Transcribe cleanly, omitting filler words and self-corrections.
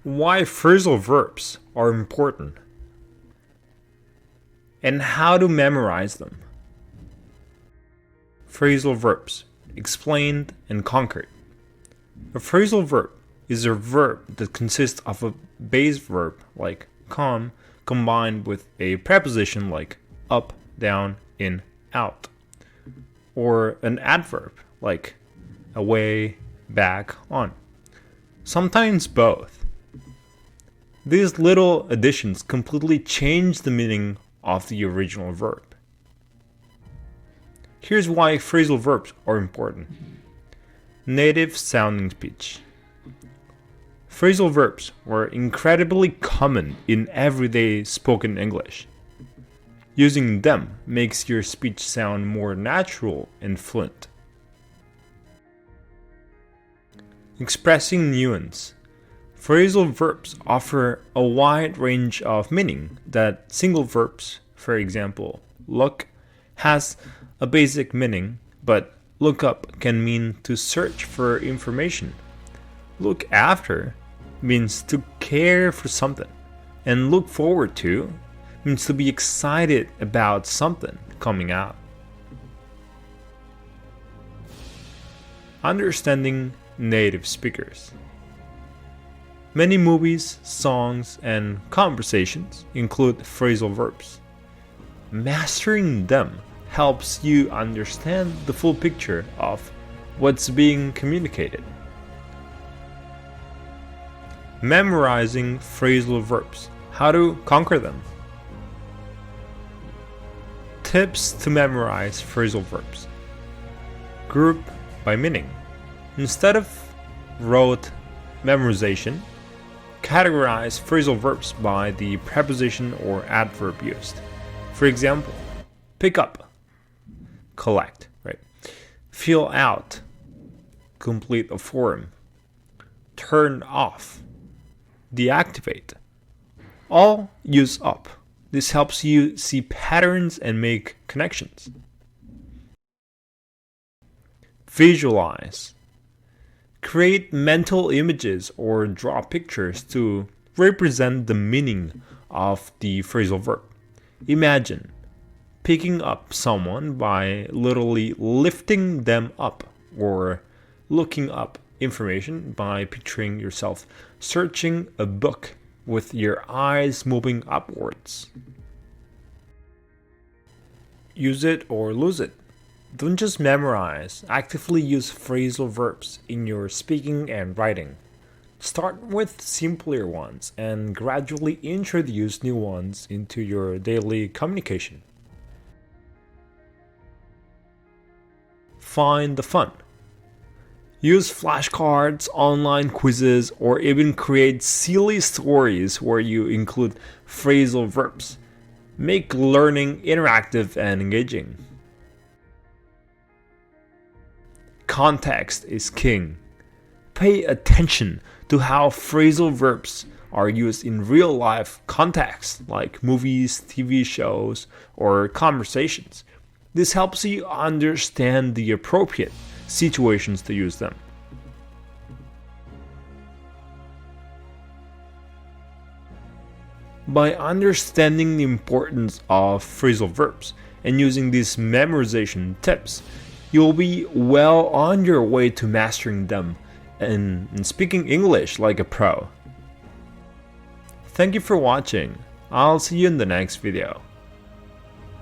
Why phrasal verbs are important, and how to memorize them. Phrasal verbs, explained and conquered. A phrasal verb is a verb that consists of a base verb like come combined with a preposition like up, down, in, out, or an adverb like away, back, on. Sometimes both. These little additions completely change the meaning of the original verb. Here's why phrasal verbs are important. Native sounding speech. Phrasal verbs were incredibly common in everyday spoken English. Using them makes your speech sound more natural and fluent. Expressing nuance. Phrasal verbs offer a wide range of meaning that single verbs, for example, look, has a basic meaning, but look up can mean to search for information. Look after means to care for something, and look forward to means to be excited about something coming out. Understanding native speakers. Many movies, songs, and conversations include phrasal verbs. Mastering them helps you understand the full picture of what's being communicated. Memorizing phrasal verbs. How to conquer them. Tips to memorize phrasal verbs. Group by meaning. Instead of rote memorization, categorize phrasal verbs by the preposition or adverb used. For example, pick up, collect, right? Fill out, complete a form. Turn off, deactivate. All use up. This helps you see patterns and make connections. Visualize. Create mental images or draw pictures to represent the meaning of the phrasal verb. Imagine picking up someone by literally lifting them up, or looking up information by picturing yourself searching a book with your eyes moving upwards. Use it or lose it. Don't just memorize, actively use phrasal verbs in your speaking and writing. Start with simpler ones and gradually introduce new ones into your daily communication. Find the fun. Use flashcards, online quizzes, or even create silly stories where you include phrasal verbs. Make learning interactive and engaging. Context is king. Pay attention to how phrasal verbs are used in real life contexts like movies, TV shows, or conversations. This helps you understand the appropriate situations to use them. By understanding the importance of phrasal verbs and using these memorization tips, you'll be well on your way to mastering them and speaking English like a pro. Thank you for watching. I'll see you in the next video.